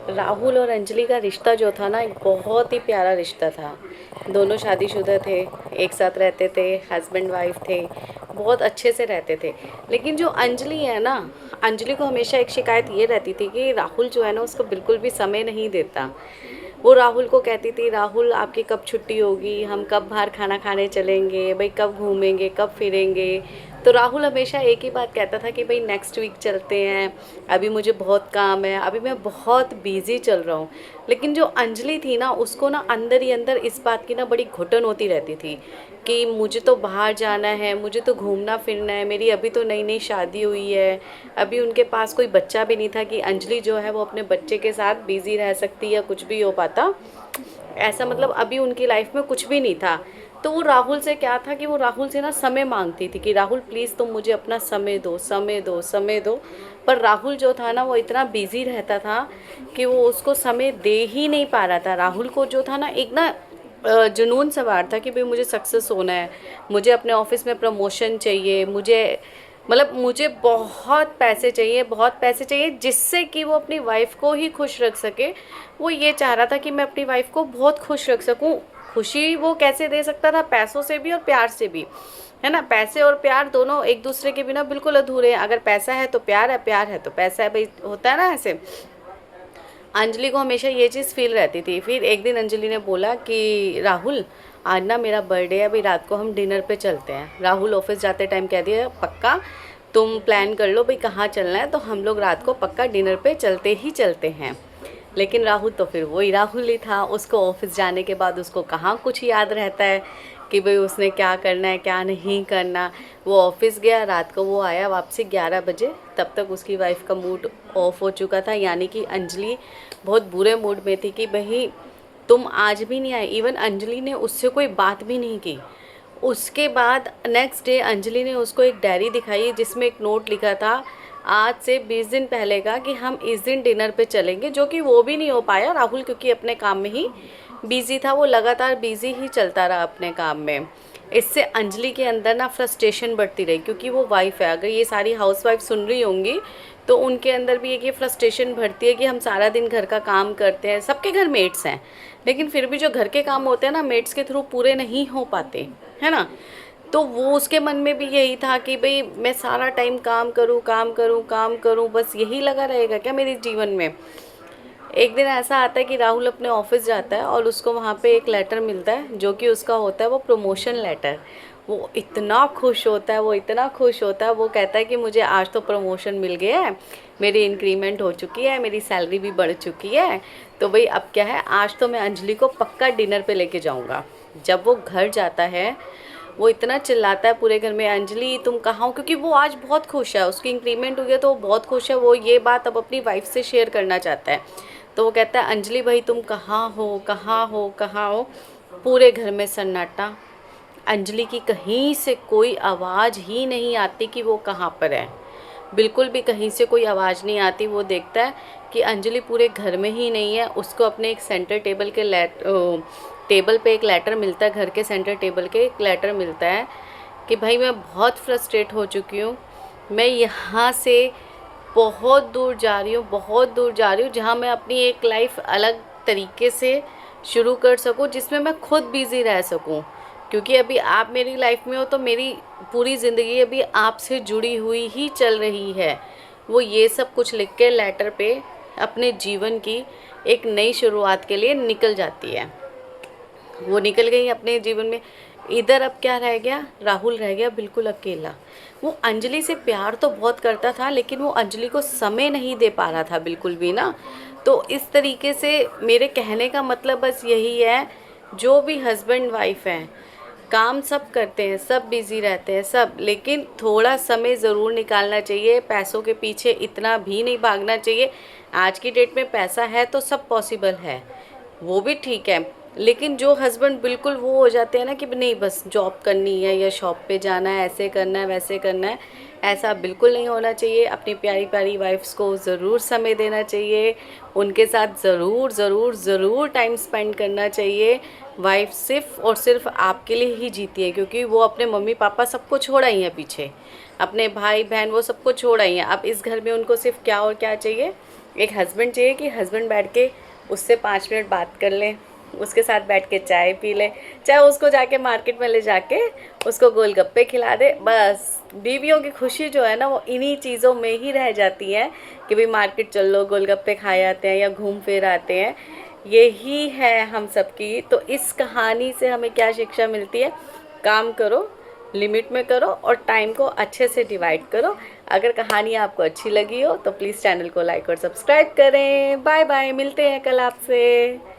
राहुल और अंजलि का रिश्ता जो था ना, एक बहुत ही प्यारा रिश्ता था। दोनों शादीशुदा थे, एक साथ रहते थे, हस्बैंड वाइफ थे, बहुत अच्छे से रहते थे। लेकिन जो अंजलि है ना, अंजलि को हमेशा एक शिकायत ये रहती थी कि राहुल जो है ना, उसको बिल्कुल भी समय नहीं देता। वो राहुल को कहती थी, राहुल आपकी कब छुट्टी होगी, हम कब बाहर खाना खाने चलेंगे, भाई कब घूमेंगे, कब फिरेंगे। तो राहुल हमेशा एक ही बात कहता था कि भाई नेक्स्ट वीक चलते हैं, अभी मुझे बहुत काम है, अभी मैं बहुत बिज़ी चल रहा हूँ। लेकिन जो अंजलि थी ना, उसको ना अंदर ही अंदर इस बात की ना बड़ी घुटन होती रहती थी कि मुझे तो बाहर जाना है, मुझे तो घूमना फिरना है, मेरी अभी तो नई नई शादी हुई है, अभी उनके पास कोई बच्चा भी नहीं था कि अंजलि जो है वो अपने बच्चे के साथ बिज़ी रह सकती या कुछ भी हो पाता। ऐसा मतलब अभी उनकी लाइफ में कुछ भी नहीं था। तो वो राहुल से क्या था कि वो राहुल से ना समय मांगती थी कि राहुल प्लीज़ तुम मुझे अपना समय दो, समय दो, समय दो। पर राहुल जो था ना, वो इतना बिजी रहता था कि वो उसको समय दे ही नहीं पा रहा था। राहुल को जो था ना, एक ना जुनून सवार था कि भाई मुझे सक्सेस होना है, मुझे अपने ऑफिस में प्रमोशन चाहिए, मुझे बहुत पैसे चाहिए, बहुत पैसे चाहिए, जिससे कि वो अपनी वाइफ को ही खुश रख सके। वो ये चाह रहा था कि मैं अपनी वाइफ को बहुत खुश रख सकूं। खुशी वो कैसे दे सकता था? पैसों से भी और प्यार से भी, है ना। पैसे और प्यार दोनों एक दूसरे के बिना बिल्कुल अधूरे हैं। अगर पैसा है तो प्यार है, प्यार है तो पैसा है, भाई होता है ना ऐसे। अंजलि को हमेशा ये चीज़ फील रहती थी। फिर एक दिन अंजलि ने बोला कि राहुल, आज ना मेरा बर्थडे है, अभी रात को हम डिनर पे चलते हैं। राहुल ऑफिस जाते टाइम कह दिया, पक्का तुम प्लान कर लो भाई कहाँ चलना है, तो हम लोग रात को पक्का डिनर पे चलते ही चलते हैं। लेकिन राहुल तो फिर वही राहुल ही था। उसको ऑफिस जाने के बाद उसको कहाँ कुछ याद रहता है कि भाई उसने क्या करना है क्या नहीं करना। वो ऑफिस गया, रात को वो आया वापसी 11 बजे। तब तक उसकी वाइफ का मूड ऑफ हो चुका था, यानी कि अंजलि बहुत बुरे मूड में थी कि भाई तुम आज भी नहीं आए। इवन अंजलि ने उससे कोई बात भी नहीं की। उसके बाद नेक्स्ट डे अंजलि ने उसको एक डायरी दिखाई जिसमें एक नोट लिखा था, आज से 20 दिन पहले का, कि हम इस दिन डिनर पे चलेंगे। जो कि वो भी नहीं हो पाया। राहुल क्योंकि अपने काम में ही बिजी था, वो लगातार बिजी ही चलता रहा अपने काम में। इससे अंजलि के अंदर ना फ्रस्ट्रेशन बढ़ती रही, क्योंकि वो वाइफ है। अगर ये सारी हाउसवाइफ सुन रही होंगी तो उनके अंदर भी एक ये फ्रस्ट्रेशन बढ़ती है कि हम सारा दिन घर का काम करते हैं। सबके घर मेट्स हैं, लेकिन फिर भी जो घर के काम होते हैं ना, मेट्स के थ्रू पूरे नहीं हो पाते, है ना। तो वो उसके मन में भी यही था कि भाई मैं सारा टाइम काम करूं, काम करूं, काम करूं, बस यही लगा रहेगा क्या मेरे जीवन में। एक दिन ऐसा आता है कि राहुल अपने ऑफिस जाता है और उसको वहाँ पे एक लेटर मिलता है, जो कि उसका होता है वो प्रमोशन लेटर। वो इतना खुश होता है, वो इतना खुश होता है। वो कहता है कि मुझे आज तो प्रमोशन मिल गया है, मेरी इंक्रीमेंट हो चुकी है, मेरी सैलरी भी बढ़ चुकी है। तो भाई अब क्या है, आज तो मैं अंजलि को पक्का डिनर पे लेके जाऊँगा। जब वो घर जाता है, वो इतना चिल्लाता है पूरे घर में, अंजलि तुम कहाँ हो, क्योंकि वो आज बहुत खुश है, उसकी इंक्रीमेंट हुई है तो वो बहुत खुश है। वो ये बात अब अपनी वाइफ से शेयर करना चाहता है। तो वो कहता है, अंजलि भाई तुम कहाँ हो, कहाँ हो, कहाँ हो। पूरे घर में सन्नाटा। अंजलि की कहीं से कोई आवाज़ ही नहीं आती कि वो कहाँ पर है। बिल्कुल भी कहीं से कोई आवाज़ नहीं आती। वो देखता है कि अंजलि पूरे घर में ही नहीं है। उसको अपने एक सेंटर टेबल पे एक लेटर मिलता है, घर के सेंटर टेबल के एक लेटर मिलता है कि भाई मैं बहुत फ्रस्ट्रेट हो चुकी हूँ, मैं यहाँ से बहुत दूर जा रही हूँ, बहुत दूर जा रही हूँ, जहाँ मैं अपनी एक लाइफ अलग तरीके से शुरू कर सकूँ, जिसमें मैं खुद बिज़ी रह सकूँ। क्योंकि अभी आप मेरी लाइफ में हो तो मेरी पूरी ज़िंदगी अभी आपसे जुड़ी हुई ही चल रही है। वो ये सब कुछ लिख के लेटर पे अपने जीवन की एक नई शुरुआत के लिए निकल जाती है। वो निकल गई अपने जीवन में। इधर अब क्या रह गया, राहुल रह गया बिल्कुल अकेला। वो अंजलि से प्यार तो बहुत करता था, लेकिन वो अंजलि को समय नहीं दे पा रहा था बिल्कुल भी ना। तो इस तरीके से मेरे कहने का मतलब बस यही है, जो भी हस्बैंड वाइफ हैं, काम सब करते हैं, सब बिज़ी रहते हैं सब, लेकिन थोड़ा समय ज़रूर निकालना चाहिए। पैसों के पीछे इतना भी नहीं भागना चाहिए। आज की डेट में पैसा है तो सब पॉसिबल है, वो भी ठीक है। लेकिन जो हस्बैंड बिल्कुल वो हो जाते हैं ना कि नहीं बस जॉब करनी है या शॉप पे जाना है, ऐसे करना है, वैसे करना है, ऐसा बिल्कुल नहीं होना चाहिए। अपनी प्यारी प्यारी वाइफ्स को ज़रूर समय देना चाहिए, उनके साथ ज़रूर ज़रूर ज़रूर टाइम स्पेंड करना चाहिए। वाइफ सिर्फ़ और सिर्फ आपके लिए ही जीती है, क्योंकि वो अपने मम्मी पापा सबको छोड़ आई हैं पीछे, अपने भाई बहन वो सबको छोड़ आई हैं। अब इस घर में उनको सिर्फ क्या और क्या चाहिए, एक हस्बैंड चाहिए कि हस्बैंड बैठ के उससे 5 मिनट बात कर ले, उसके साथ बैठ के चाय पी ले, चाहे उसको जाके मार्केट में ले जाके उसको गोलगप्पे खिला दे। बस बीवियों की खुशी जो है ना वो इन्हीं चीज़ों में ही रह जाती है कि भाई मार्केट चल लो, गोलगप्पे खाए आते हैं या घूम फिर आते हैं। यही है हम सबकी। तो इस कहानी से हमें क्या शिक्षा मिलती है? काम करो, लिमिट में करो और टाइम को अच्छे से डिवाइड करो। अगर कहानी आपको अच्छी लगी हो तो प्लीज़ चैनल को लाइक और सब्सक्राइब करें। बाय बाय, मिलते हैं कल आपसे।